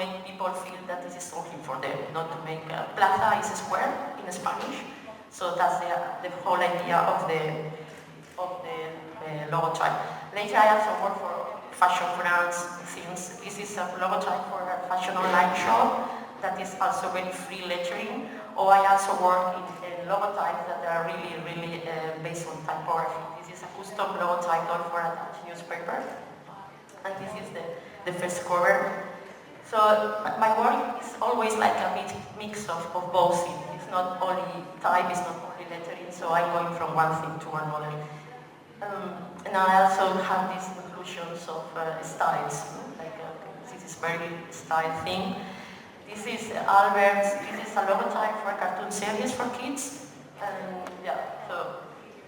make people feel that this is something for them, not to make plaza is a square in Spanish. So that's the whole idea of the logotype. Later I also work for fashion brands, things. This is a logotype for a fashion online shop that is also very free lettering. Or I also work in logotypes that are really based on typography. This is a custom logotype done for a Dutch newspaper. And this is the first cover. So my work is always like a mix of both things. It's not only type, it's not only lettering, so I'm going from one thing to another. And I also have these inclusions of styles, like this is very style thing. This is Albert's, this is a logotype for a cartoon series for kids. And yeah, so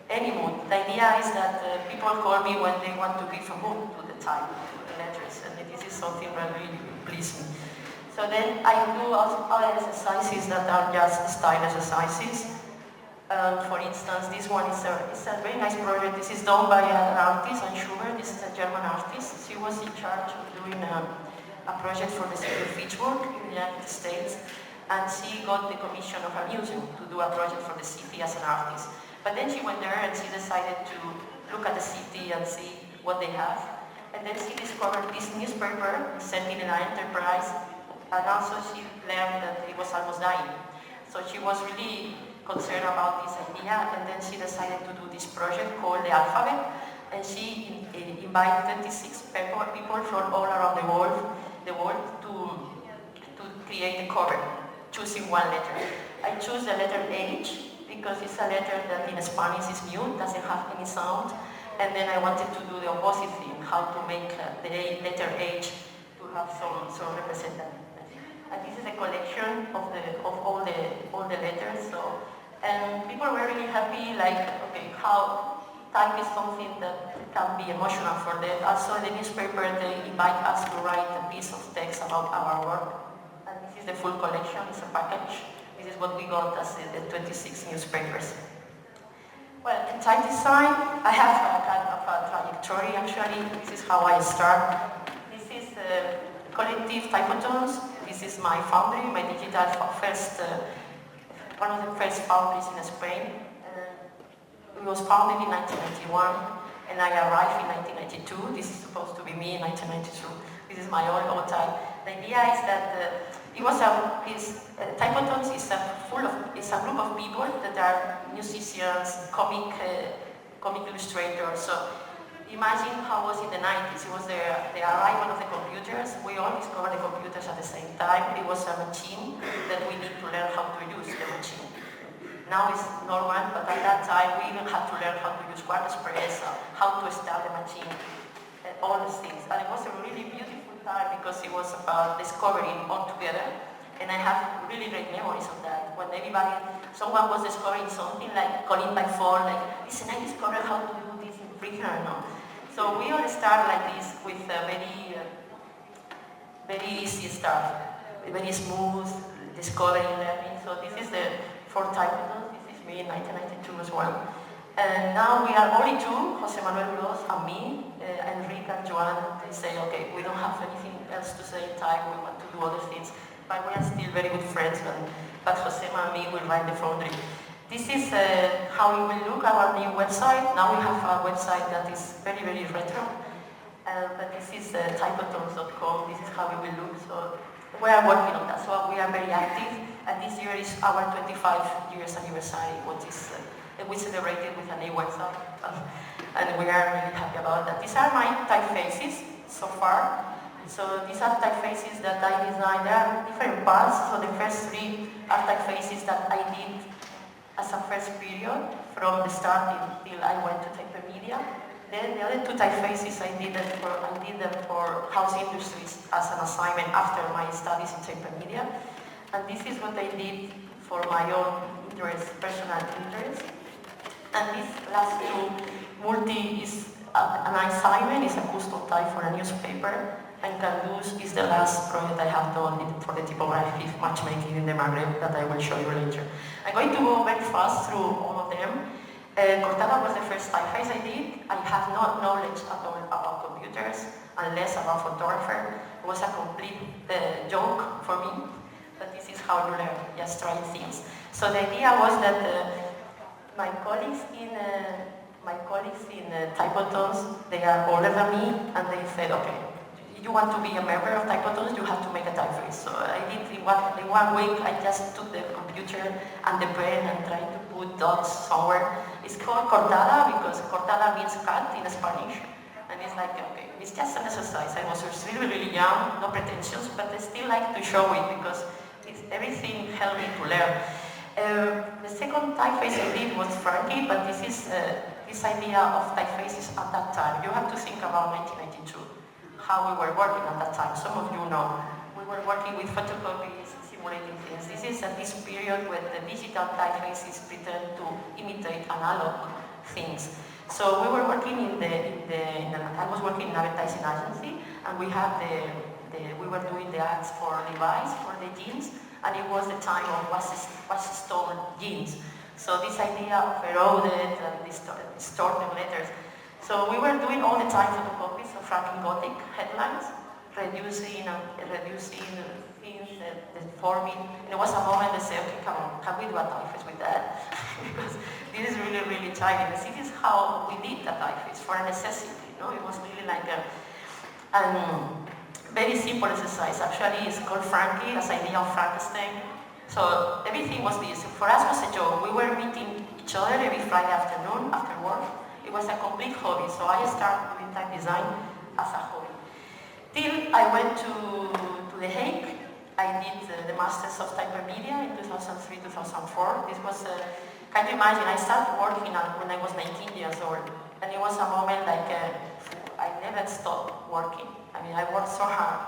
any mood. The idea is that people call me when they want to give a mood to the type, to the letters, and this is something that really pleases me. So then I do other exercises that are just style exercises. For instance, this one is a very nice project. This is done by an artist, Anne Schubert. This is a German artist. She was in charge of doing a project for the city of Fitchburg in the United States, and she got the commission of a museum to do a project for the city as an artist. But then she went there and she decided to look at the city and see what they have. And then she discovered this newspaper selling in an enterprise, and also she learned that it was almost dying. So she was really concerned about this idea, and then she decided to do this project called the Alphabet, and she invited 36 people from all around the world to create a cover, choosing one letter. I chose the letter H because it's a letter that in Spanish is mute, doesn't have any sound, and then I wanted to do the opposite thing, how to make the letter H to have some representative. And this is a collection of all the letters. So, and people were really happy, like, okay, how type is something that can be emotional for them. Also, the newspaper, they invite us to write a piece of text about our work. And this is the full collection, it's a package. This is what we got as the 26 newspapers. Well, in type design, I have a kind of a trajectory, actually. This is how I start. This is Collective Typotons. This is my foundry, my digital first, one of the first foundries in Spain. It was founded in 1991, and I arrived in 1992. This is supposed to be me in 1992. This is my old logotype. The idea is that Typotons is a group of people that are musicians, comic illustrators. So imagine how it was in the 90s. It was the arrival of the computers. We all discovered the computers at the same time. It was a machine that we need to learn how to use the machine. Now it's normal, but at that time we even had to learn how to use WordPress, how to start the machine, and all these things. And it was a really beautiful time because it was about discovering all together. And I have really great memories of that. When someone was discovering something, like calling by phone, like, listen, I discovered how to do this in Flickr, no? So we all start like this with very easy stuff, very smooth discovering, learning. So this is the 4 Typotons. This is me in 1992 as well. And now we are only 2, Jose Manuel Bros and me, Enrique and Joan. They say, okay, we don't have anything else to say in time, we want to do other things. But we are still very good friends, but Josema and me will write the foundry. This is how we will look at our new website. Now we have a website that is very retro. But this is typotons.com. This is how we will look. So we are working on that. So we are very active. And this year is our 25 years anniversary, which is we celebrated with a new website. And we are really happy about that. These are my typefaces so far. So these are typefaces that I designed. There are different parts. So the first 3 are typefaces that I did as a first period from the start until I went to Typemedia. Then the other 2 typefaces I did them for house industries as an assignment after my studies in Typemedia. And this is what I did for my own interest, personal interest. And this last 2, multi is an assignment, is a custom type for a newspaper. And Candus is the last project I have done for the typographic matchmaking in the Maghreb that I will show you later. I'm going to go very fast through all of them. Cortada was the first typeface I did. I have no knowledge at all about computers, and less about photographer. It was a complete joke for me, but this is how you learn, just trying things. So the idea was that my colleagues in Typotons, they are older than me, and they said, okay, you want to be a member of Typotons, you have to make a typeface. So I did in one week, I just took the computer and the pen and tried to put dots somewhere. It's called cortada because cortada means cut in Spanish. And it's like, okay, it's just an exercise. I was really, really young, no pretensions, but I still like to show it because everything helped me to learn. The second typeface I did was Frankie, but this is this idea of typefaces at that time. You have to think about 1992, how we were working at that time. Some of you know. We were working with photocopies, simulating things. This is at this period when the digital typefaces pretend to imitate analog things. So we were working I was working in an advertising agency, and we were doing the ads for Levi's, for the jeans, and it was the time of what's stolen jeans. So this idea of eroded and distorted letters. So we were doing all the time photocopies of Franklin Gothic headlines, reducing things, deforming. And there was a moment they said, okay, come on, can we do a typeface with that? Because this is really, really tiny. This is how we did the typeface, for a necessity. It was really like a very simple exercise. Actually, it's called Frankie, as idea of Frankenstein. So everything was this. For us, it was a joke. We were meeting each other every Friday afternoon after work. It was a complete hobby. So I started doing type design as a hobby. Till I went to The Hague. I did the Masters of Typermedia in 2003-2004. This was, can you imagine, I started working when I was 19 years old. And it was a moment like, I never stopped working. I mean, I worked so hard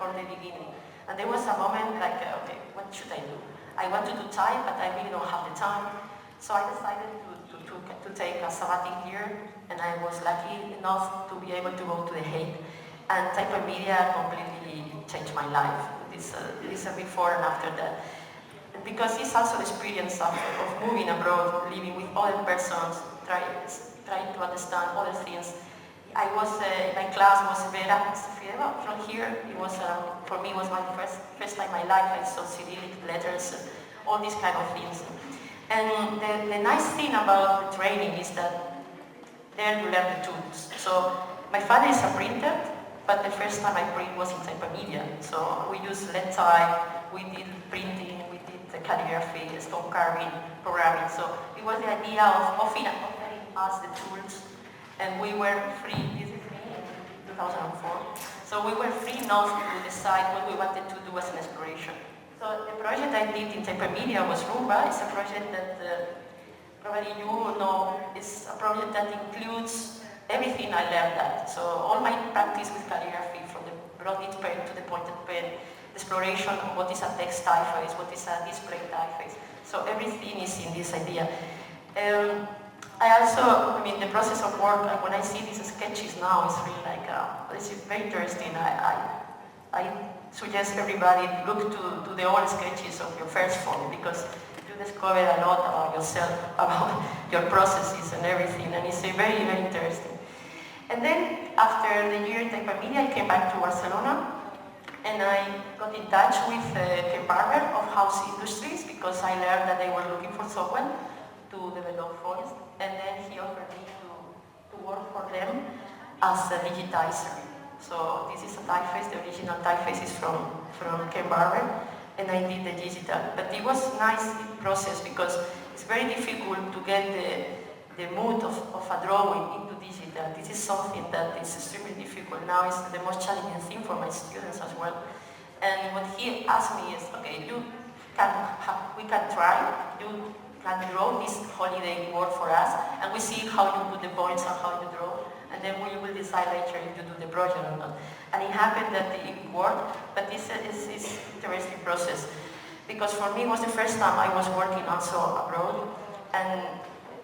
from the beginning. And there was a moment like, okay, what should I do? I wanted to type, but I really don't have the time. So I decided to take a sabbatic year, and I was lucky enough to be able to go to The Hague. And Typermedia completely changed my life. This is a before and after that. Because it's also the experience of moving abroad, living with other persons, trying to understand other things. I was, my class was Vera from here. It was, for me, it was my first time in my life. I saw Cyrillic letters, all these kind of things. And the nice thing about the training is that there you learn the tools. So my father is a printer, but the first time I print was in Typermedia. So we used lead type, we did printing, we did the calligraphy, stone carving, programming. So it was the idea of offering us the tools. And we were free, this is me in 2004. So we were free enough to decide what we wanted to do as an exploration. So the project I did in Typermedia was Rumba. It's a project that probably you know is a project that includes everything I learned that. So all my practice with calligraphy, from the broad pen to the pointed pen, exploration of what is a text typeface, what is a display typeface. So everything is in this idea. The process of work, when I see these sketches now, it's really like, this is very interesting. I suggest everybody look to the old sketches of your first form, because you discover a lot about yourself, about your processes and everything, and it's very, very interesting. And then, after the year in Typermedia, I came back to Barcelona, and I got in touch with Ken Barber of House Industries, because I learned that they were looking for someone to develop fonts, and then he offered me to work for them as a digitizer. So this is a typeface, the original typeface is from Ken Barber, and I did the digital. But it was a nice process because it's very difficult to get the mood of a drawing into digital. This is something that is extremely difficult. Now it's the most challenging thing for my students as well. And what he asked me is, okay, we can try, you can draw this holiday word for us, and we see how you put the points and how you draw, and then we will decide later if you do the project or not. And it happened that it worked, but this is an interesting process, because for me it was the first time I was working also abroad, and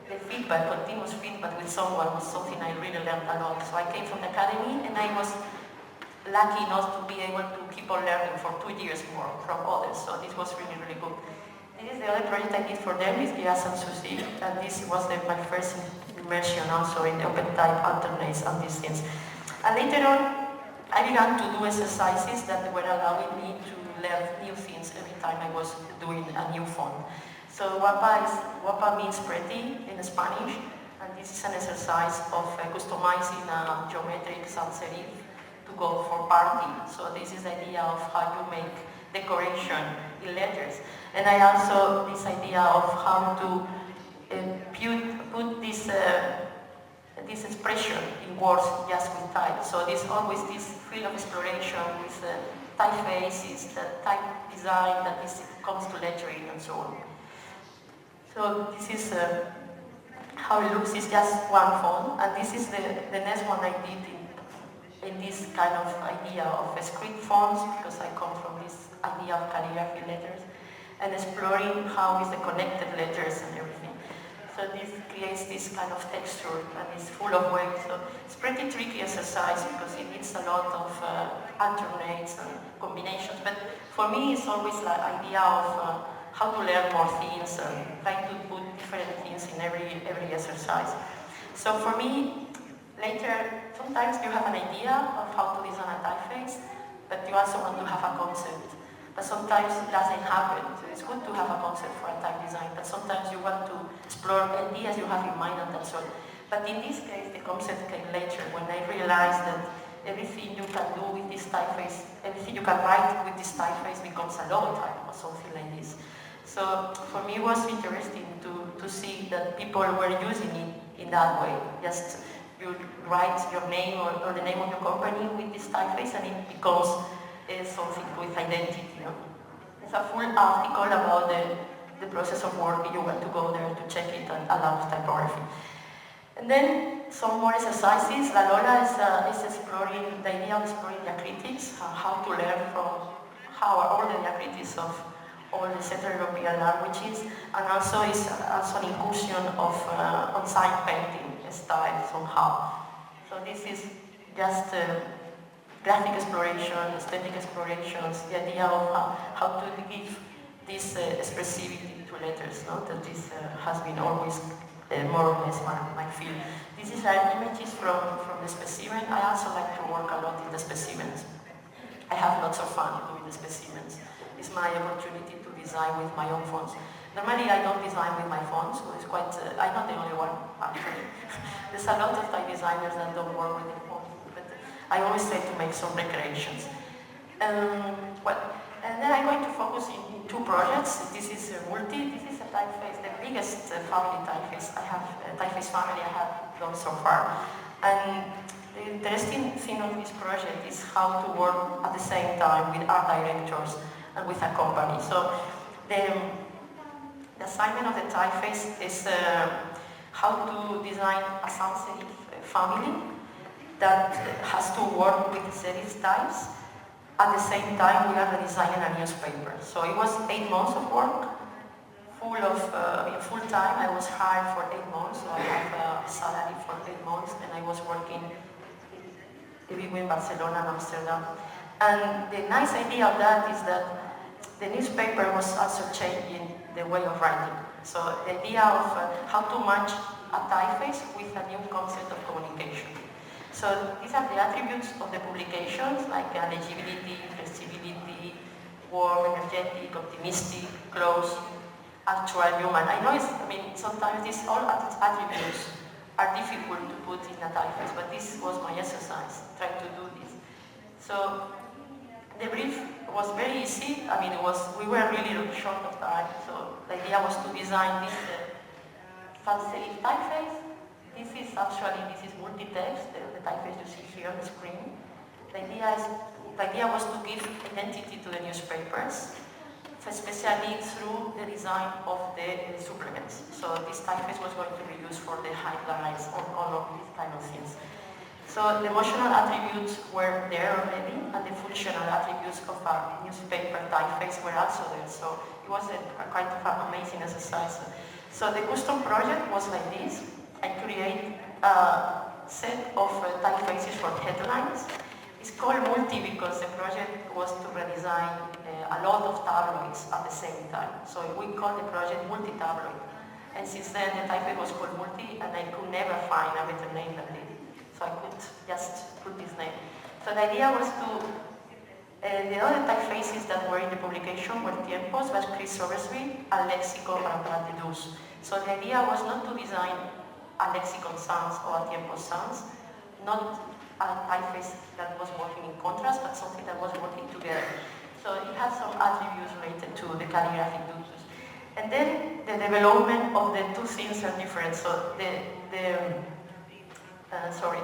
the feedback, continuous feedback with someone was something I really learned a lot. So I came from the academy, and I was lucky enough to be able to keep on learning for 2 years more from others, so this was really, really good. This is the other project I did for them, is Giras and Susi, and this was my first immersion also in open type alternates and these things. And later on, I began to do exercises that were allowing me to learn new things every time I was doing a new font. So guapa means pretty in Spanish, and this is an exercise of customizing a geometric sans serif to go for party. So this is the idea of how you make decoration in letters. And I also, this idea of how to put this expression in words just with type. So there's always this field of exploration with typefaces, the type design that comes to lettering and so on. So this is how it looks. It's just one font, and this is the next one I did in this kind of idea of script fonts, because I come from this idea of calligraphy letters, and exploring how is the connected letters and everything. So this creates this kind of texture and it's full of waves. So it's pretty tricky exercise because it needs a lot of alternates and combinations. But for me, it's always the idea of how to learn more things and try to put different things in every exercise. So for me, later, sometimes you have an idea of how to design a typeface, but you also want to have a concept. But sometimes it doesn't happen. So it's good to have a concept for a type design, but sometimes you want to explore ideas you have in mind and that's all. But in this case, the concept came later when I realized that everything you can do with this typeface, everything you can write with this typeface becomes a logotype or something like this. So for me, it was interesting to see that people were using it in that way. Just you write your name or the name of your company with this typeface and it becomes something with identity. You know? It's a full article about the process of work. You want to go there to check it and allow typography. And then some more exercises. La Lola is exploring the idea of exploring diacritics, how to learn from how are all the diacritics of all the Central European languages, and also is also an inclusion of on sign painting style somehow. So this is just graphic exploration, aesthetic explorations, the idea of how to give this expressivity to letters, no? That this has been always more or less my field. This is images from the specimen. I also like to work a lot in the specimens. I have lots of fun doing the specimens. It's my opportunity to design with my own fonts. Normally I don't design with my fonts, so it's quite, I'm not the only one actually. There's a lot of type designers that don't work with the fonts. I always try to make some recreations. And then I'm going to focus in two projects. This is multi. This is a typeface, the biggest family typeface I have, typeface family I have done so far. And the interesting thing of this project is how to work at the same time with art directors and with a company. So the assignment of the typeface is how to design a sans serif family that has to work with serif types. At the same time, we are designing a newspaper. So it was 8 months of work, full time. I was hired for 8 months, so I have a salary for 8 months, and I was working in Barcelona and Amsterdam. And the nice idea of that is that the newspaper was also changing the way of writing. So the idea of how to match a typeface with a new concept of communication. So these are the attributes of the publications, like legibility, flexibility, warm, energetic, optimistic, close, actual, human. I know sometimes these all attributes are difficult to put in a typeface, but this was my exercise, trying to do this. So the brief was very easy. We were really short of time, so the idea was to design this sans serif typeface. This is multi-text, the typeface you see here on the screen. The idea was to give identity to the newspapers, especially through the design of the supplements. So this typeface was going to be used for the highlights or all of these kind of things. So the emotional attributes were there already, and the functional attributes of our newspaper typeface were also there. So it was a kind of an amazing exercise. So the custom project was like this. I create a set of typefaces for headlines. It's called multi because the project was to redesign a lot of tabloids at the same time. So we call the project multi-tabloid. And since then the typeface was called multi, and I could never find a better name than this. So I could just put this name. So the idea was to, the other typefaces that were in the publication were Tiempos, was Chris Oversby, and Lexico para Deduce. So the idea was not to design a lexicon sans or a Tiempos sans, not a typeface that was working in contrast, but something that was working together. So it has some attributes related to the calligraphic duties. And then the development of the two things are different. So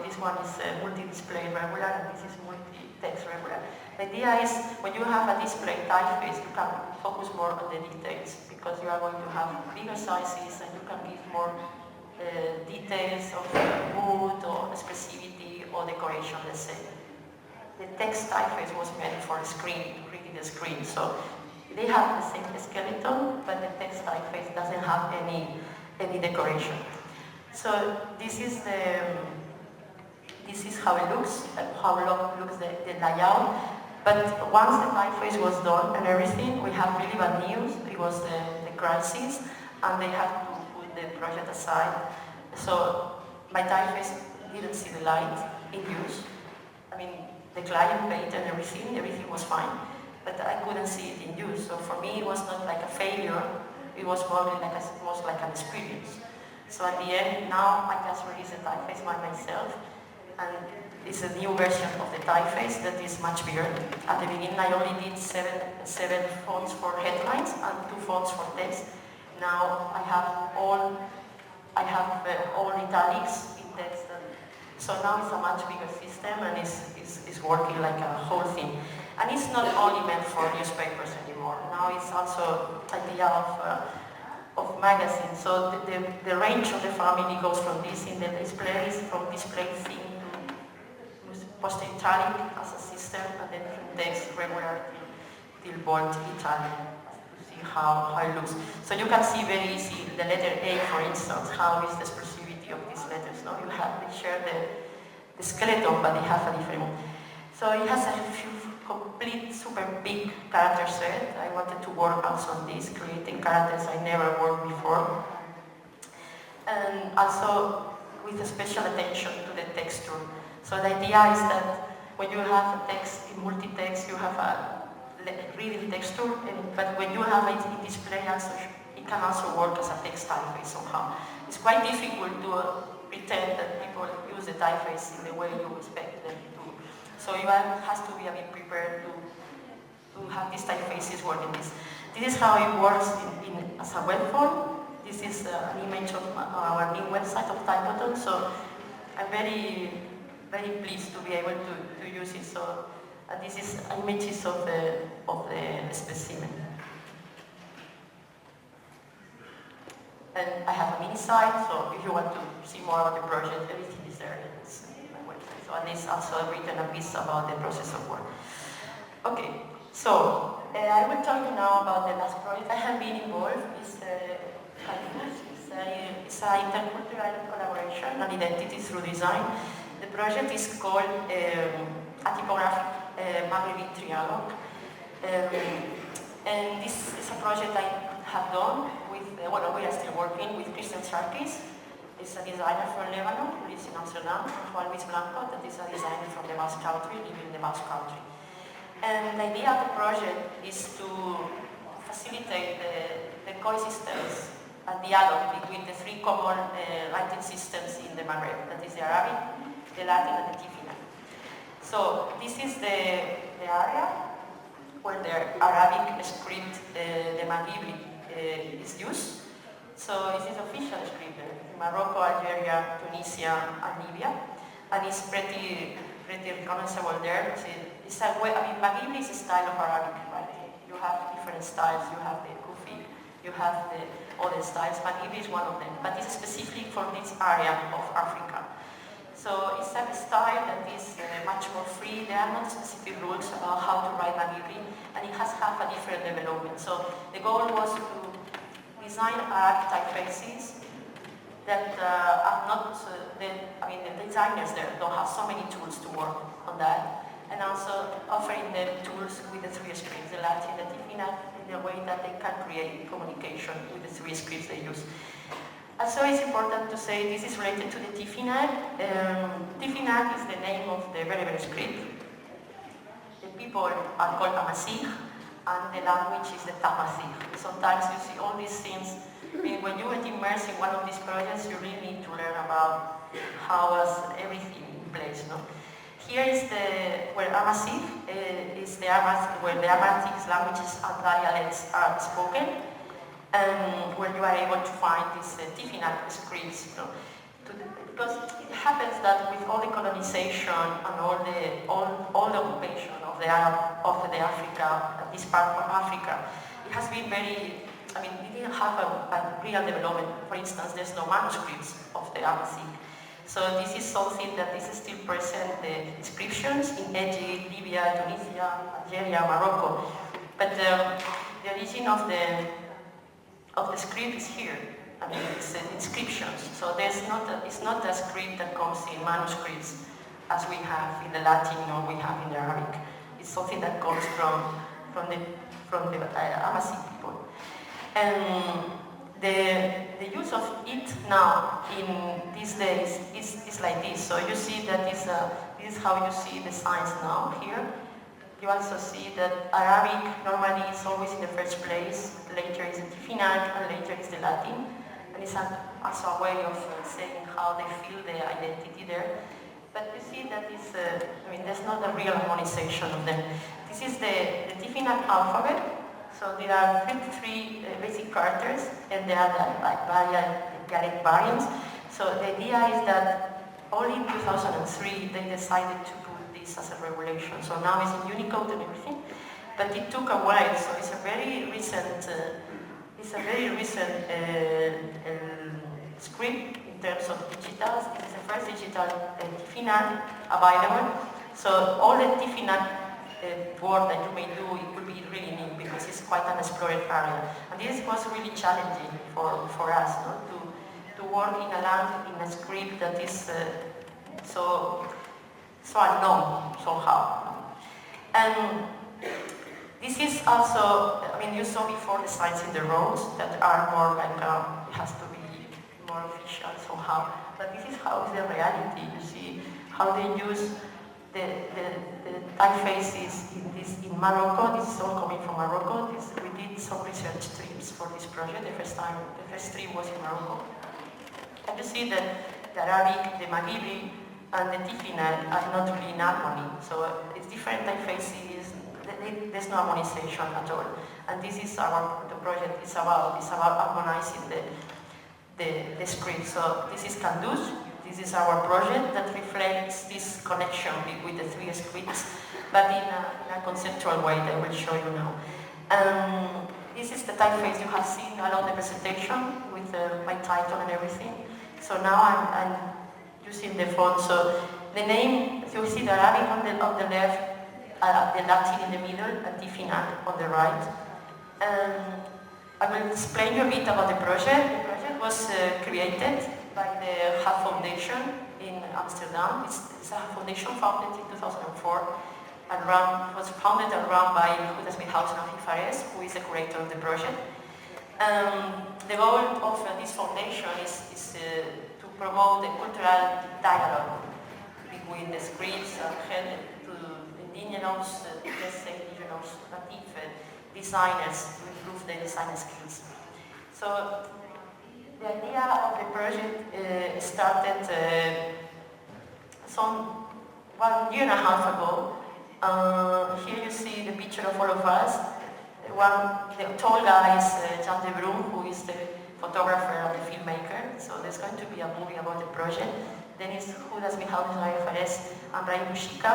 this one is multi-display regular and this is multi-text regular. The idea is when you have a display typeface, you can focus more on the details because you are going to have bigger sizes and you can give more details of mood or expressivity or decoration, let's say. The text typeface was meant for screen, reading the screen. So they have the same skeleton, but the text typeface doesn't have any decoration. So this is how it looks, how looks the layout. But once the typeface was done and everything, we have really bad news. It was the crisis, and they had to put the project aside. So my typeface didn't see the light in use. I mean, the client paid and everything was fine, but I couldn't see it in use. So for me, it was not like a failure. It was more like an experience. So at the end, now I just release the typeface by myself, and it's a new version of the typeface that is much bigger. At the beginning, I only did seven fonts for headlines and 2 fonts for text. Now I have all italics in text. So now it's a much bigger system and it's working like a whole thing. And it's not only meant for newspapers anymore. Now it's also idea of magazines. So the range of the family goes from this in the displays, from display thing to post-italic as a system, and then from text regular till bold italic to see how it looks. So you can see very easy the letter A, for instance, how is the expressivity of these letters. No, they share the skeleton, but they have a different one. So it has a few complete, super big character set. I wanted to work also on this, creating characters I never worked before. And also with a special attention to the texture. So the idea is that when you have a text in multi-text, you have a reading texture, but when you have it in display, also, it can also work as a text typeface somehow. It's quite difficult to pretend that people use the typeface in the way you expect them to. So you have to be a bit prepared to have these typefaces working. This is how it works as a web form. This is an image of our new website of Typodon. So I'm very, very pleased to be able to use it. So this is images of the specimen. And I have a mini site, so if you want to see more about the project, everything is there in my website. So and it's also written a piece about the process of work. Okay, so I will tell you now about the last project I have been involved. It's an intercultural collaboration and identity through design. The project is called a typographic Maghrebi trialogue. And this is a project I have done with, we are still working with Christian Sarkis. He's a designer from Lebanon who lives in Amsterdam, and Juan Luis Blanco, that is a designer from the Basque Country, living in the Basque Country. And the idea of the project is to facilitate the coexistence and dialogue between the 3 common writing systems in the Maghreb, that is the Arabic, the Latin, and the Tifinagh. So this is the area where the Arabic script, the Maghrebi, is used. So this is official script in Morocco, Algeria, Tunisia, and Libya, and it's pretty recognizable there. It's a way, Maghrebi is a style of Arabic writing. You have different styles. You have the Kufi, you have the other styles. Maghrebi is one of them, but it's specific for this area of Africa. So it's a style that is much more free. There are not specific rules about how to write Maghrebi, and it has half a different development. So the goal was to design Arabic typefaces that are not, the designers there don't have so many tools to work on that, and also offering them tools with the 3 scripts, the Latin, the Tifinagh, in the way that they can create communication with the 3 scripts they use. And so it's important to say this is related to the Tifinagh. Tifinagh is the name of the Berber script. people are called Amazigh, and the language is the Tamazigh. Sometimes you see all these things. I mean, when you get immersed in one of these projects, you really need to learn about how was everything in place. No? Here is where Amazigh is where the Amazigh languages and dialects are spoken, and where you are able to find these Tifinagh scripts. You know, because it happens that with all the colonization and all the occupation of the Africa, this part of Africa, it has been very. I mean, we didn't have a real development. For instance, there's no manuscripts of the Amazigh. So this is something that is still present, the inscriptions in Egypt, Libya, Tunisia, Algeria, Morocco. But the origin of the script is here. I mean, it's inscriptions. So it's not a script that comes in manuscripts as we have in the Latin or we have in the Arabic. It's something that comes from the Amazigh people. And the use of it now in these days is like this. So you see that this is how you see the signs now here. You also see that Arabic normally is always in the first place, later is the Tifinagh, and later is the Latin. And it's also a way of saying how they feel the identity there. But you see that there's not a real harmonization of them. This is the Tifinagh alphabet. So there are 53 basic characters, and there are dialect variants. So the idea is that only in 2003 they decided to put this as a regulation. So now it's in Unicode and everything, but it took a while. So it's a very recent script in terms of digitals. This is the first digital Tifinagh available. So all the Tifinagh work that you may do, it will be really neat because it's quite an explored area. And this was really challenging for us, no? to work in a land, in a script that is so unknown somehow. And this is also, you saw before the signs in the roads that are more like, it has to be more official somehow. But this is how is the reality. You see how they use the typefaces in Morocco. This is all coming from Morocco. We did some research trips for this project. The first trip was in Morocco. And you see that the Arabic, the Maghribi, and the Tifinagh are not really in harmony. So it's different typefaces. There's no harmonization at all. And this is the project is about harmonizing the script. So this is Candus. This is our project that reflects this connection with the three scripts, but in a conceptual way that I will show you now. This is the typeface you have seen along the presentation with my title and everything. So now I'm using the font. So the name, you see the Arabic on the left, the Latin in the middle, and Tifinagh on the right. I will explain you a bit about the project. The project was created by the HAF Foundation in Amsterdam. It's a foundation founded in 2004 and was founded and run by Judas Fares, who is the curator of the project. The goal of this foundation is to promote the cultural dialogue between the scripts and help to indigenous, native designers to improve their design skills. So the idea of the project started 1.5 years ago. Here you see the picture of all of us. The tall guy is Jan de Broen, who is the photographer and the filmmaker. So there's going to be a movie about the project. Then it's Judas Fares and Ray Mushika,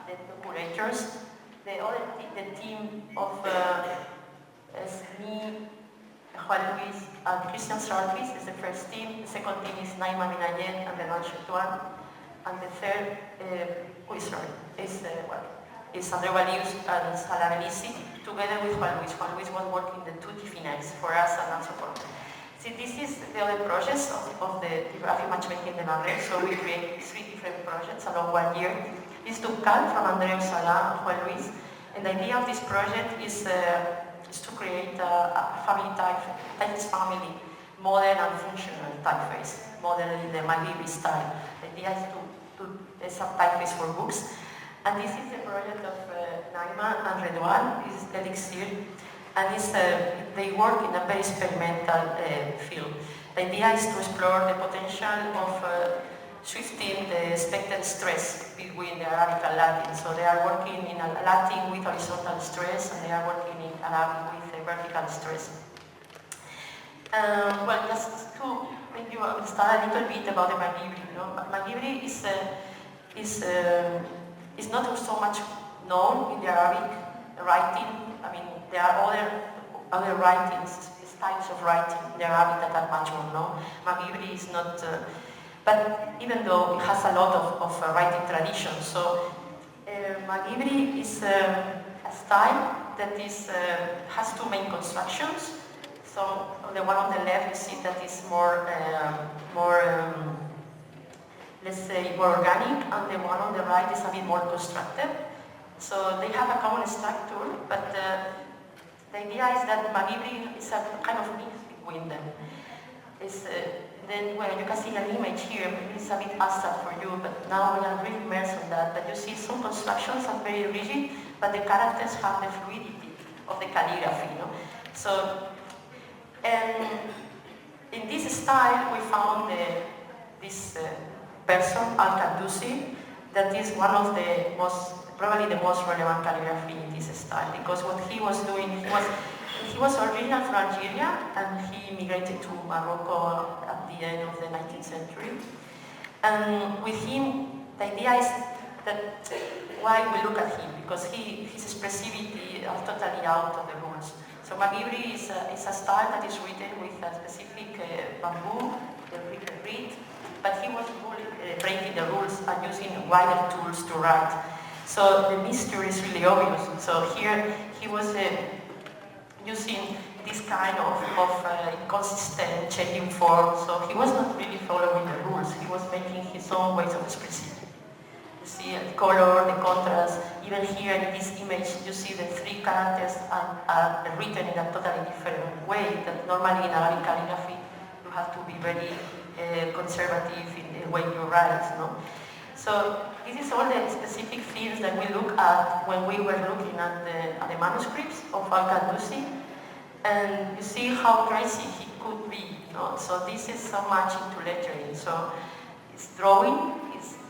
the curators. The team of me, Juan Luis, and Christian Sarkis is the first team. The second team is Naima Minayet and Bernard Chetouan. And the third, is André Valius and Salah Benisi, together with Juan Luis. Juan Luis was working the two Tifinagh for us and also for me. See, this is the other process of the Typographic Matchmaking in Madrid. So we create 3 different projects along 1 year. This took cut from André, Salah, and Juan Luis. And the idea of this project is to create a family typeface family, modern and functional typeface, modern in the Maghribi style. The idea is to some typeface for books. And this is the project of Naima and Redouane, is Elixir, and they work in a very experimental field. The idea is to explore the potential of shifting the expected stress between the Arabic and Latin. So they are working in Latin with horizontal stress, and they are working in Arabic with vertical stress. Well, just to make you understand a little bit about the Maghribri. Maghribri is not so much known in the Arabic writing. I mean, there are other writings, styles of writing in the Arabic that are much more known. Maghribri is not, but even though it has a lot of writing tradition, so Maghribri is a style that has two main constructions. So the one on the left, you see that is more, let's say, more organic, and the one on the right is a bit more constructed. So they have a common structure, but the idea is that Maghribri is a kind of mix between them. Then, well, you can see an image here, it's a bit abstract for you, but now we are really immersed in that. But you see some constructions are very rigid, but the characters have the fluidity of the calligraphy. So, and in this style, we found this person, Al-Qaddusi, that is one of the probably the most relevant calligraphy in this style, because what he was doing, he was originally from Algeria, and he immigrated to Morocco at the end of the 19th century. And with him, the idea is that why we look at him, because his expressivity is totally out of the rules. So Maghribri is a style that is written with a specific bamboo, the reed, but he was breaking the rules and using wider tools to write. So the mystery is really obvious. So here he was using this kind of inconsistent changing form. So he was not really following the rules. He was making his own ways of expressing. You see the color, the contrast. Even here in this image, you see the three characters are written in a totally different way. That normally in Arabic calligraphy, you have to be very conservative in the way you write. So this is all the specific things that we look at when we were looking at the manuscripts of Al-Qaddusi, and you see how crazy he could be. So this is so much into lettering. So it's drawing.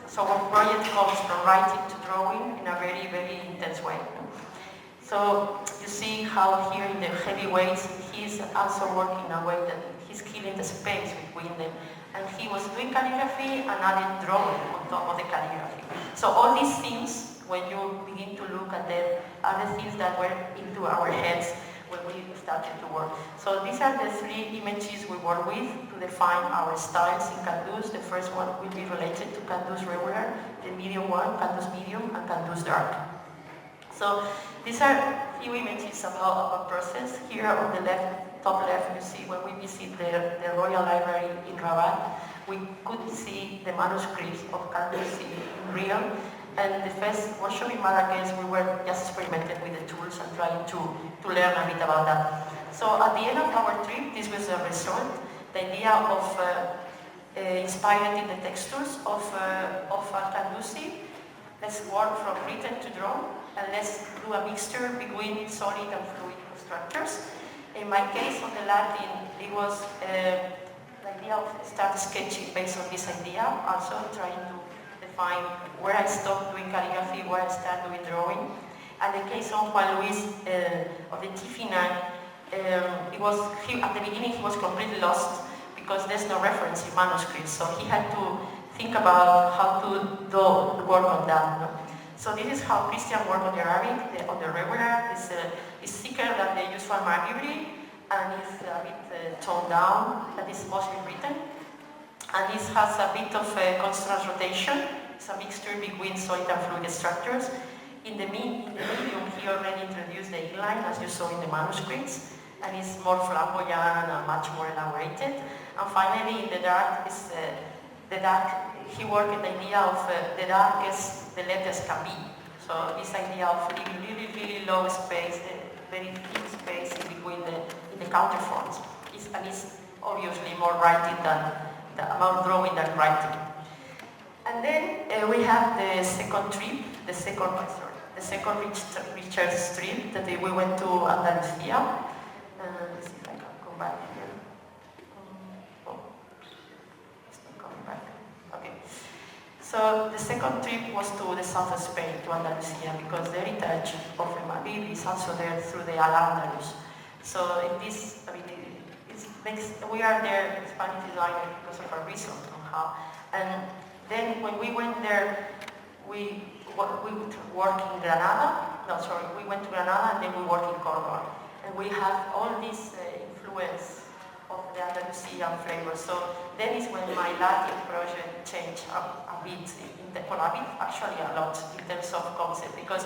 So our project comes from writing to drawing in a very, very intense way. So you see how here in the heavyweights, he's also working in a way that he's killing the space between them. And he was doing calligraphy and added drawing on top of the calligraphy. So all these things, when you begin to look at them, are the things that were into our heads when we started to work. So these are the three images we work with to define our styles in Qaddus. The first one will be related to Qaddus regular, the medium one, Qaddus medium, and Qaddus dark. So these are few images about our process. Here on the top left, you see when we visit the Royal Library in Rabat, we could see the manuscripts of Qaddus in real. And the first workshop in Marrakech, we were just experimenting with the tools and trying to learn a bit about that. So at the end of our trip, this was the result. The idea of inspired in the textures of Al-Qaddusi. Let's work from written to drawn, and let's do a mixture between solid and fluid structures. In my case, on the Latin, it was the idea of start sketching based on this idea, also trying to define where I stopped doing calligraphy, where I started doing drawing. And the case of Juan Luis of the T9, at the beginning he was completely lost because there's no reference in manuscripts, so he had to think about how to do work on that. So this is how Christian worked on the Arabic, on the regular. It's thicker than the usual Maghribri, and it's a bit toned down, that is mostly written. And this has a bit of a constant rotation. It's a mixture between solid and fluid structures. In the medium, he already introduced the inline, as you saw in the manuscripts, and it's more flamboyant and much more elaborated. And finally, in the dark, he worked the idea of the darkest the letters can be. So this idea of leaving really, really low space, very thin space in between the counterforms. And it's obviously more writing than more drawing than writing. And then we have the second trip, the the second research trip that we went to Andalusia. Let's see if I can go back here. Oh, it's not coming back. Okay. So the second trip was to the south of Spain, to Andalusia, because the heritage of Madrid is also there through the Al-Andalus. So in this, I mean, we are there, Spanish designer, because of a reason somehow. And then when we went there, we would work in Granada. No, sorry, we went to Granada and then we worked in Cordoba. And we have all this influence of the Andalusian flavor. So that is when my Latin project changed a bit, actually a lot, in terms of concept. Because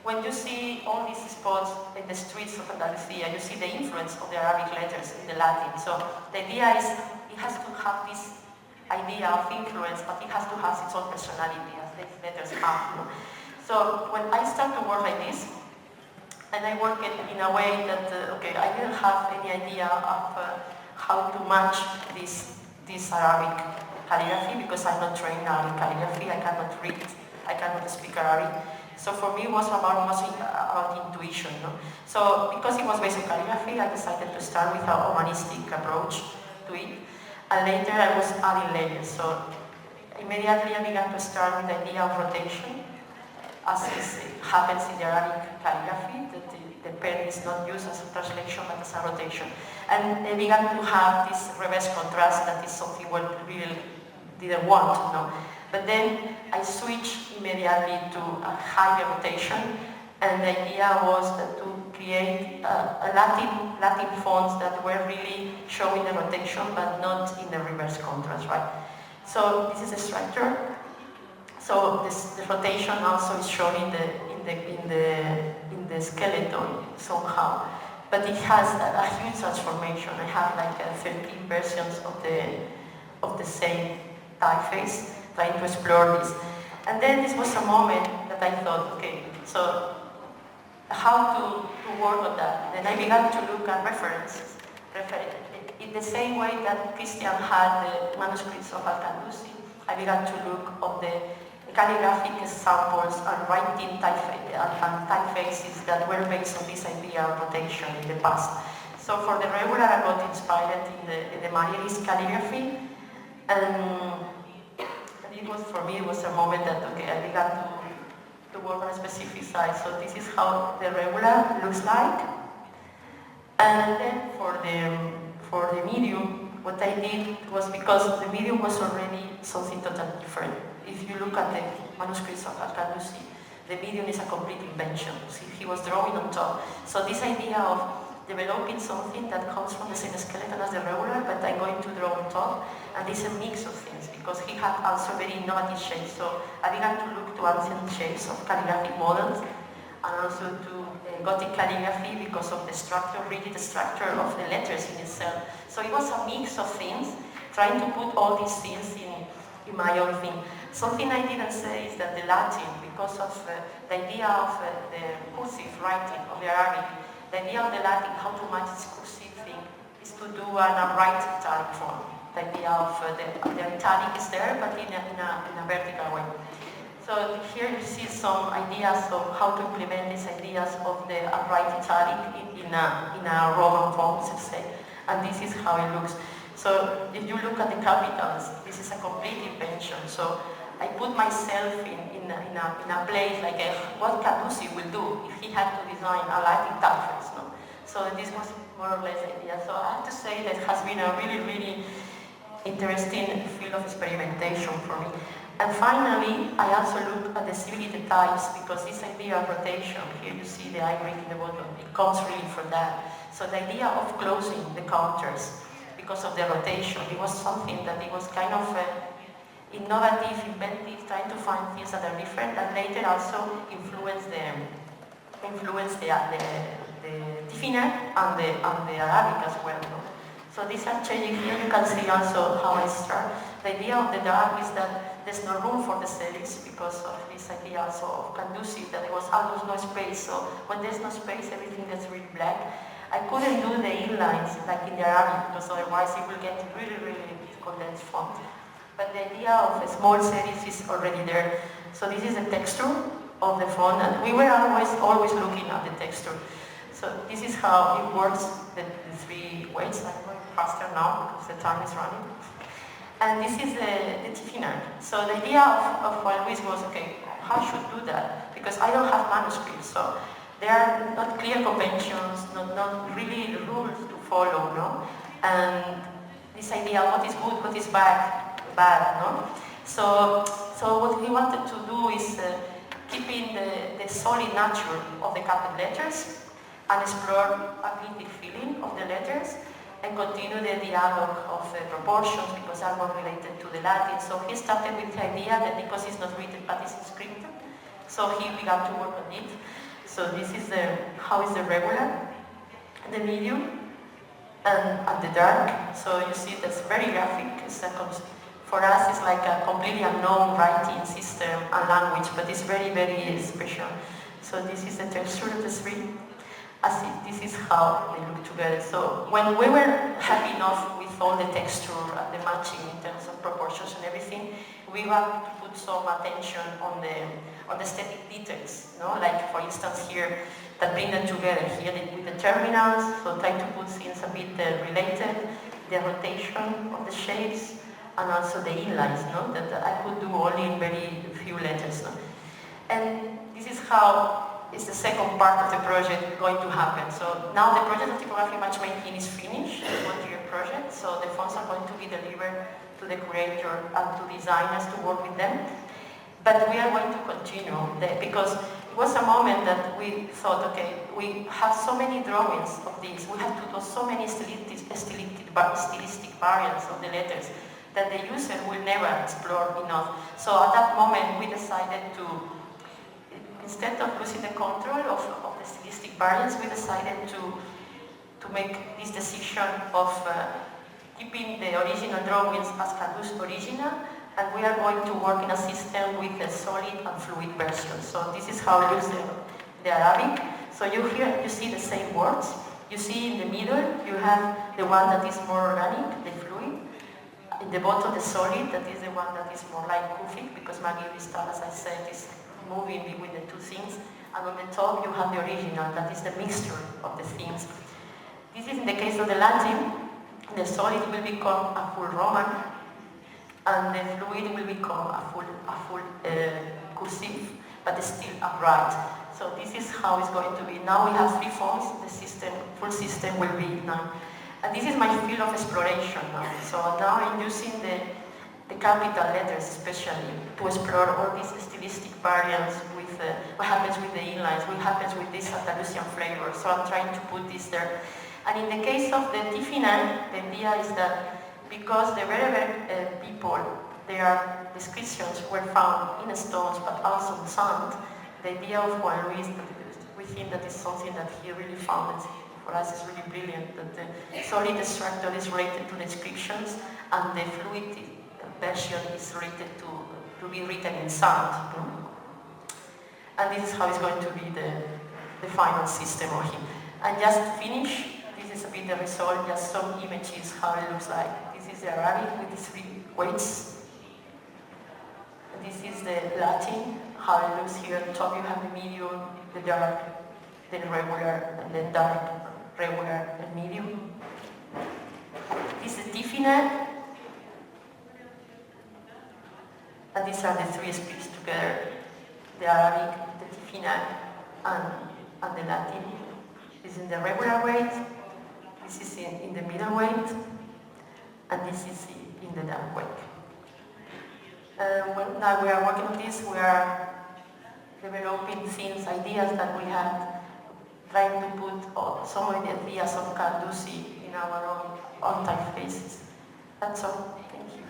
when you see all these spots in the streets of Andalusia, you see the influence of the Arabic letters in the Latin. So the idea is it has to have this idea of influence, but it has to have its own personality, as these letters have. You know? So when I start to work like this, and I work it in a way that, I didn't have any idea of how to match this Arabic calligraphy, because I'm not trained in Arabic calligraphy, I cannot read, I cannot speak Arabic. So for me it was mostly about intuition. No? So because it was based on calligraphy, I decided to start with a humanistic approach to it. And later I was adding layers. So immediately I began to start with the idea of rotation, as it happens in the Arabic calligraphy, that the pen is not used as a translation but as a rotation. And I began to have this reverse contrast that is something we really didn't want, you know. But then I switched immediately to a higher rotation, and the idea was to create a Latin fonts that were really showing the rotation but not in the reverse contrast, right? So this is the structure. So the rotation also is shown in the skeleton somehow, but it has a huge transformation. I have like 13 versions of the same typeface, trying to explore this. And then this was a moment that I thought, okay, so how to work on that? Then I began to look at references. In the same way that Christian had the manuscripts of Al-Kandusi, I began to look on the calligraphic samples and writing typefaces that were based on this idea of rotation in the past. So for the regular, I got inspired in the Marie's calligraphy, and it was, for me, it was a moment that, I began to work on a specific side. So this is how the regular looks like. And then for the medium, what I did was, because the medium was already something totally different. If you look at the manuscripts of Al-Kandusi, the medium is a complete invention. See, he was drawing on top. So this idea of developing something that comes from the same skeleton as the regular, but I'm going to draw on top, and it's a mix of things, because he had also very innovative shapes. So I began to look to ancient shapes of calligraphic models, and also to Gothic calligraphy because of the structure, rigid structure of the letters in itself. So it was a mix of things, trying to put all these things in my own thing. Something I didn't say is that the Latin, because of the idea of the cursive writing of the Arabic, the idea of the Latin, how to match this cursive thing, is to do an upright italic form. The idea of the italic is there, but in a vertical way. So here you see some ideas of how to implement these ideas of the upright italic in a Roman form, let's say. And this is how it looks. So if you look at the capitals, this is a complete invention. So I put myself in a place like what Kandusi will do if he had to design a Latin typeface. No? So this was more or less the idea. So I have to say that has been a really, really interesting field of experimentation for me. And finally, I also looked at the civility types, because this idea of rotation, here you see the eye break in the bottom, it comes really from that. So the idea of closing the counters because of the rotation, it was something that it was kind of innovative, inventive, trying to find things that are different, and later also influence the Tifinagh and the Arabic as well. No? So these are changing here. You can see also how I start. The idea of the dark is that there's no room for the serifs because of this idea also of Kandusi, that there was almost no space. So when there's no space, everything gets really black. I couldn't do the inlines like in the Arabic, because otherwise it will get really, really condensed font. But the idea of a small serif is already there. So this is the texture. of the font, and we were always looking at the texture. So this is how it works, the three weights. I'm going faster now because the time is running. And this is the Tiffiner. So the idea of Juan Luis was, okay, how should do that? Because I don't have manuscripts, so there are not clear conventions, not really rules to follow, no? And this idea, what is good, what is bad, no? So what we wanted to do is keeping the solid nature of the capital letters and explore a gritty feeling of the letters and continue the dialogue of proportions because they are more related to the Latin. So he started with the idea that because it's not written but it's scripted, so he began to work on it. So this is how is the regular, the medium, and the dark. So you see that's very graphic. For us it's like a completely unknown writing system and language, but it's very, very special. So this is the texture of the three. This is how they look together. So when we were happy enough with all the texture and the matching in terms of proportions and everything, we want to put some attention on the aesthetic details, no? Like for instance here, that bring them together here with the terminals, so try to put things a bit related, the rotation of the shapes, and also the inlines, no? That I could do only in very few letters, no? And this is how is the second part of the project going to happen. So now the project of Typographic Matchmaking is finished, it's a 1-year project, so the fonts are going to be delivered to the curator and to designers to work with them. But we are going to continue, because it was a moment that we thought, okay, we have so many drawings of these, we have to do so many stylistic variants of the letters that the user will never explore enough. So at that moment we decided to, instead of losing the control of the stylistic variants, we decided to make this decision of keeping the original drawings as Cadu's original, and we are going to work in a system with a solid and fluid version. So this is how we use the Arabic. So you see the same words. You see in the middle, you have the one that is more organic, the fluid. In the bottom, the solid, that is the one that is more like Kufic, because Meseguer style, as I said, is moving between the two things. And on the top, you have the original, that is the mixture of the things. This is in the case of the Latin. The solid will become a full Roman, and the fluid will become a full cursive, but still upright. So this is how it's going to be. Now we have 3 fonts. The full system will be 9. And this is my field of exploration now. So now I'm using the capital letters especially to explore all these stylistic variants with what happens with the inlines, what happens with this Andalusian flavor. So I'm trying to put this there. And in the case of the Tiffiner, the idea is that because the very people, their descriptions were found in stones but also in sand, the idea of Juan Luis, we think that is something that he really found. For us it's really brilliant that the solid structure is related to descriptions and the fluid version is related to be written in sand. And this is how it's going to be the final system of him. And just to finish, this is a bit the result, just some images, how it looks like. This is the Arabic with the 3 weights. And this is the Latin, how it looks here. On top you have the medium, the dark, then regular, and then dark, regular, and medium. This is the Tiffiner. And these are the 3 scripts together. The Arabic, the Tiffiner, and the Latin. This is in the regular weight. This is in the middle weight, and this is in the dark weight. Now we are working on this, we are developing things, ideas that we had, trying to put some of the ideas of Carducci in our own typefaces. That's all. Thank you.